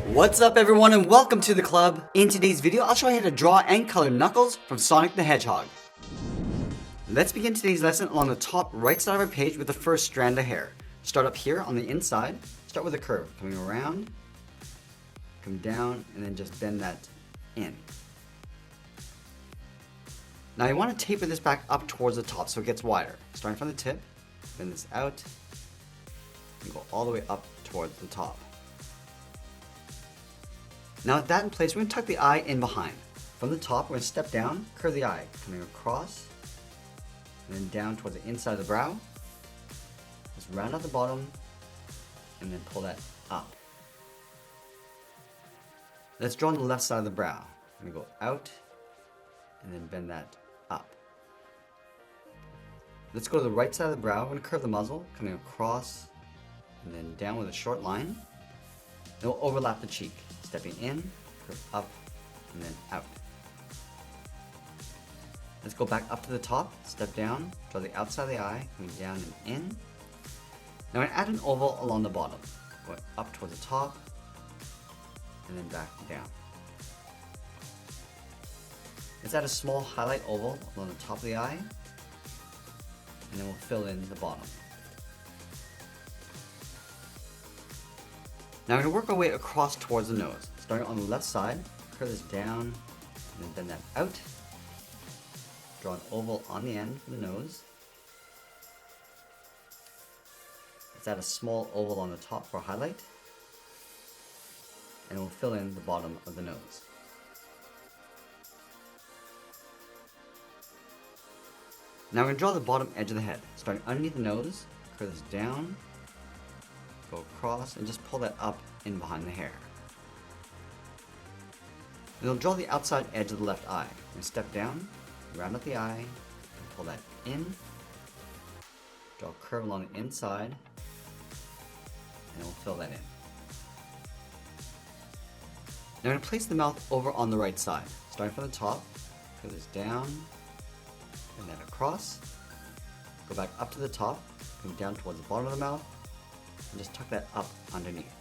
What's up everyone and welcome to the club. In today's video, I'll show you how to draw and color Knuckles from Sonic the Hedgehog. Let's begin today's lesson along the top right side of our page with the first strand of hair. Start up here on the inside, start with a curve, coming around, come down, and then just bend that in. Now you want to taper this back up towards the top so it gets wider. Starting from the tip, bend this out, and go all the way up towards the top. Now with that in place, we're going to tuck the eye in behind. From the top, we're going to step down, curve the eye, coming across, and then down towards the inside of the brow. Just round out the bottom, and then pull that up. Let's draw on the left side of the brow. I'm going to go out, and then bend that up. Let's go to the right side of the brow. We're going to curve the muzzle, coming across, and then down with a short line. Then we'll overlap the cheek. Stepping in, curve up, and then out. Let's go back up to the top, step down, draw the outside of the eye, coming down and in. Now I'm going to add an oval along the bottom, going up towards the top, and then back down. Let's add a small highlight oval along the top of the eye, and then we'll fill in the bottom. Now we're going to work our way across towards the nose. Starting on the left side, curve this down, and then bend that out. Draw an oval on the end for the nose. Let's add a small oval on the top for a highlight. And we'll fill in the bottom of the nose. Now we're going to draw the bottom edge of the head. Starting underneath the nose, curve this down, go across, and just pull that up in behind the hair. And we'll draw the outside edge of the left eye. And step down, round out the eye, and pull that in. Draw a curve along the inside, and we'll fill that in. Now I'm going to place the mouth over on the right side. Starting from the top, curve this down, and then across. Go back up to the top, come down towards the bottom of the mouth, and just tuck that up underneath.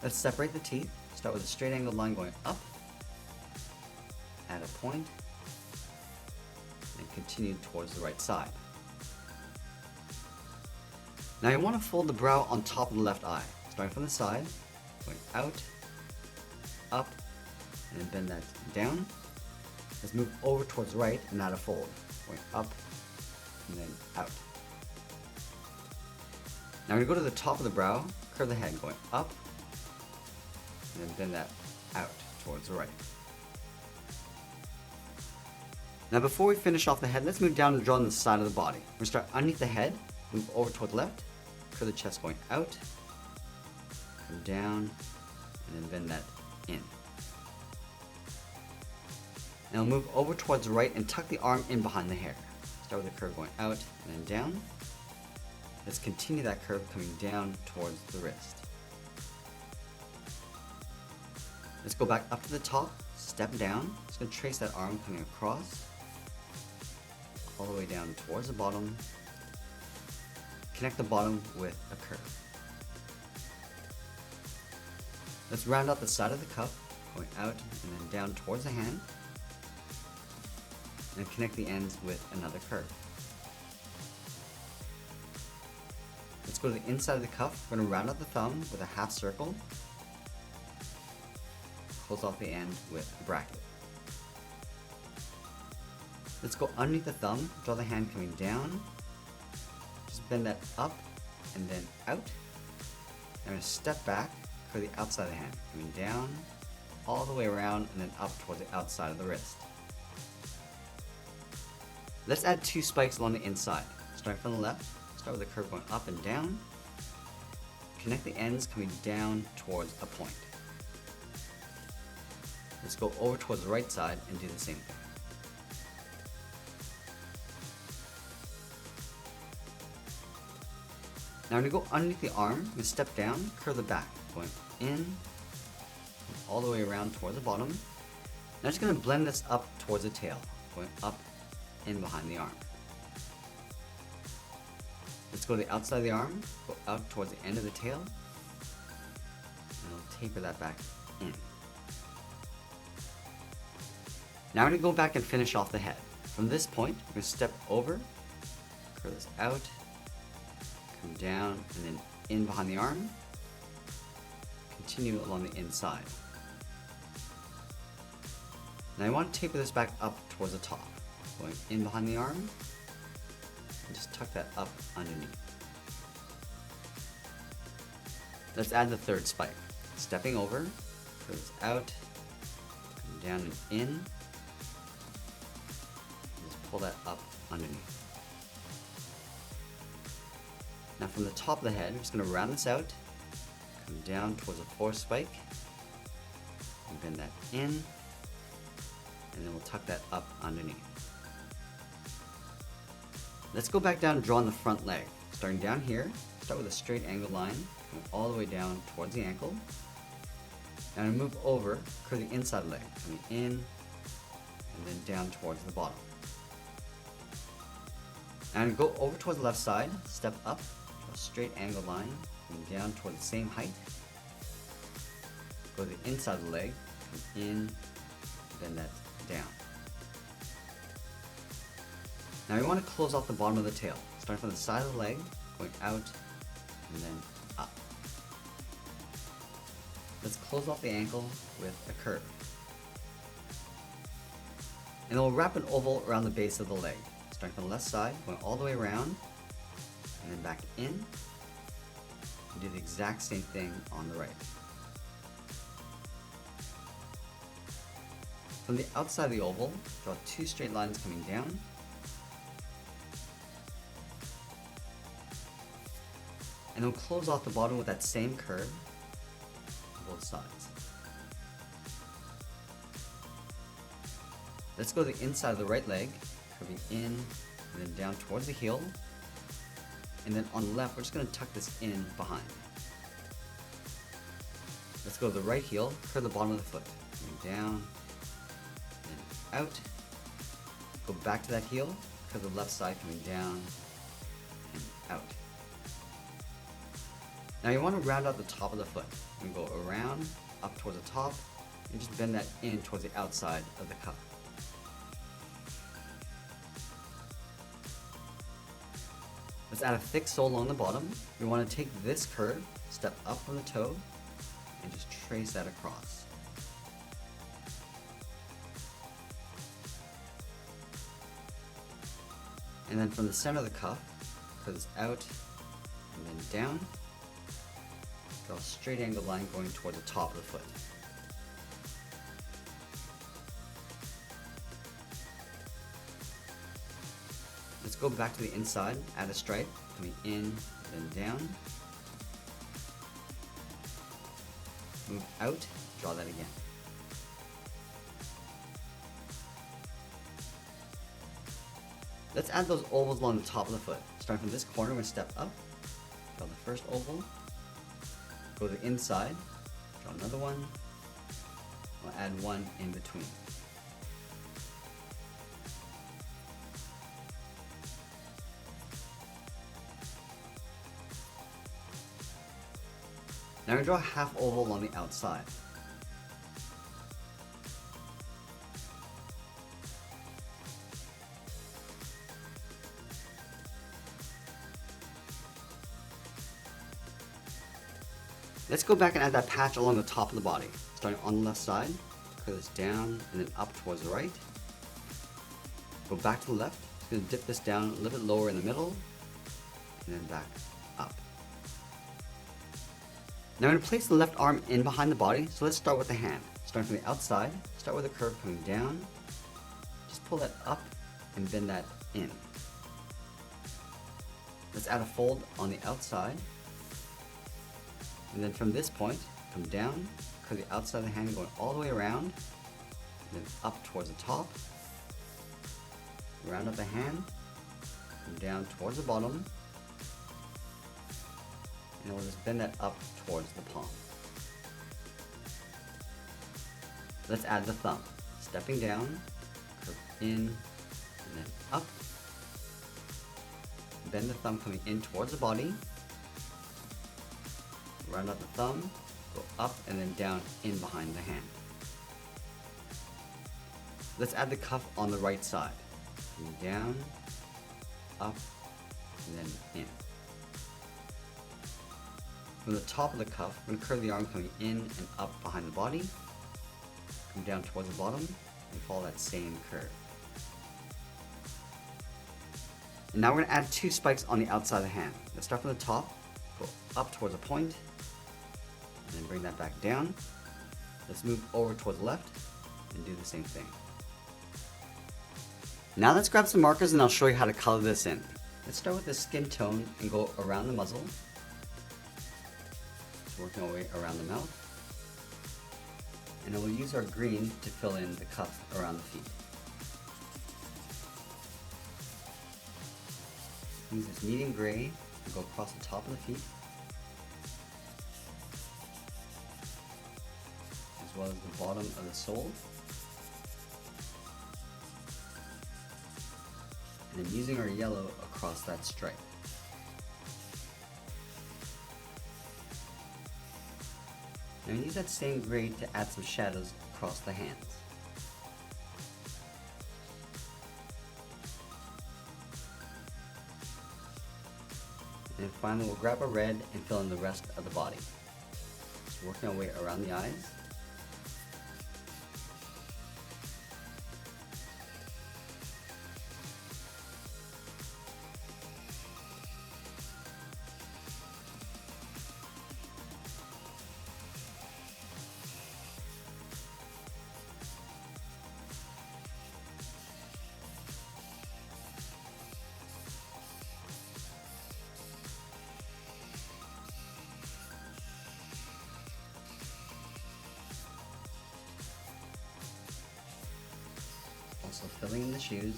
Let's separate the teeth. Start with a straight angled line going up, add a point, and continue towards the right side. Now you want to fold the brow on top of the left eye. Starting from the side, going out, up, and then bend that down. Let's move over towards the right and add a fold, going up, and then out. Now we're going to go to the top of the brow, curve the head going up, and then bend that out towards the right. Now before we finish off the head, let's move down and draw on the side of the body. We're going to start underneath the head, move over toward the left, curve the chest going out, come down, and then bend that in. Now we'll move over towards the right and tuck the arm in behind the hair. Start with a curve going out and then down. Let's continue that curve coming down towards the wrist. Let's go back up to the top, step down. Just going to trace that arm coming across, all the way down towards the bottom. Connect the bottom with a curve. Let's round out the side of the cuff, going out and then down towards the hand. And connect the ends with another curve. Let's go to the inside of the cuff. We're going to round out the thumb with a half circle. Close off the end with a bracket. Let's go underneath the thumb, draw the hand coming down. Just bend that up and then out. I'm going to step back for the outside of the hand, coming down, all the way around, and then up towards the outside of the wrist. Let's add 2 spikes along the inside. Starting from the left, start with a curve going up and down. Connect the ends coming down towards a point. Let's go over towards the right side and do the same thing. Now I'm going to go underneath the arm, I'm going to step down, curve the back, going in, all the way around towards the bottom. Now I'm just going to blend this up towards the tail, going up in behind the arm. Let's go to the outside of the arm, go out towards the end of the tail, taper that back in. Now we're going to go back and finish off the head. From this point, we're going to step over, curl this out, come down, and then in behind the arm, continue along the inside. Now I want to taper this back up towards the top, going in behind the arm, and just tuck that up underneath. Let's add the third spike. Stepping over, curl this out, come down and in, pull that up underneath. Now from the top of the head, I'm just going to round this out, come down towards the fourth spike, and bend that in, and then we'll tuck that up underneath. Let's go back down and draw on the front leg. Starting down here, start with a straight angle line, going all the way down towards the ankle. Now I'm going to move over, curl the inside leg, coming in, and then down towards the bottom. And go over towards the left side, step up, draw a straight angle line, and down toward the same height. Go to the inside of the leg, come in, bend that down. Now we want to close off the bottom of the tail, starting from the side of the leg, going out, and then up. Let's close off the ankle with a curve. And then we'll wrap an oval around the base of the leg. Starting from the left side, going all the way around, and then back in, and do the exact same thing on the right. From the outside of the oval, draw two straight lines coming down, and then we'll close off the bottom with that same curve on both sides. Let's go to the inside of the right leg, curving in and then down towards the heel, and then on the left we're just going to tuck this in behind. Let's go to the right heel, curve the bottom of the foot, coming down, then out, go back to that heel, curve the left side coming down and out. Now you want to round out the top of the foot. You go around, up towards the top, and just bend that in towards the outside of the cup. Let's add a thick sole along the bottom. We want to take this curve, step up from the toe, and just trace that across. And then from the center of the cuff, curve this out, and then down. Draw a straight angle line going toward the top of the foot. Let's go back to the inside, add a stripe, coming in, then down. Move out, draw that again. Let's add those ovals along the top of the foot. Starting from this corner, we're going to step up, draw the first oval, go to the inside, draw another one, we'll add one in between. Now we're going to draw a half oval along the outside. Let's go back and add that patch along the top of the body. Starting on the left side, curl this down and then up towards the right. Go back to the left, just going to dip this down a little bit lower in the middle, and then back up. Now I'm going to place the left arm in behind the body, so let's start with the hand. Starting from the outside, start with a curve coming down, just pull that up and bend that in. Let's add a fold on the outside, and then from this point, come down, curve the outside of the hand going all the way around, and then up towards the top, round up the hand, come down towards the bottom, and we'll just bend that up towards the palm. Let's add the thumb. Stepping down, curve in, and then up. Bend the thumb coming in towards the body. Round out the thumb, go up and then down in behind the hand. Let's add the cuff on the right side. Down, up, and then in. From the top of the cuff, we're going to curve the arm coming in and up behind the body, come down towards the bottom, and follow that same curve. And now we're going to add 2 spikes on the outside of the hand. Let's start from the top, go up towards a point, and then bring that back down. Let's move over towards the left, and do the same thing. Now let's grab some markers and I'll show you how to color this in. Let's start with the skin tone and go around the muzzle. Just working our way around the mouth. And then we'll use our green to fill in the cuff around the feet. Use this medium gray and go across the top of the feet, as well as the bottom of the sole. And then using our yellow across that stripe. Now use that same gray to add some shadows across the hands. And finally we'll grab a red and fill in the rest of the body. Just working our way around the eyes. Also filling in the shoes.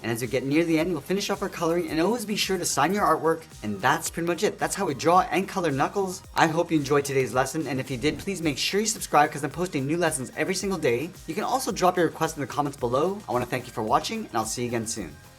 And as we get near the end, we'll finish off our coloring, and always be sure to sign your artwork. And that's pretty much it. That's how we draw and color Knuckles. I hope you enjoyed today's lesson, and if you did, please make sure you subscribe because I'm posting new lessons every single day. You can also drop your request in the comments below. I want to thank you for watching, and I'll see you again soon.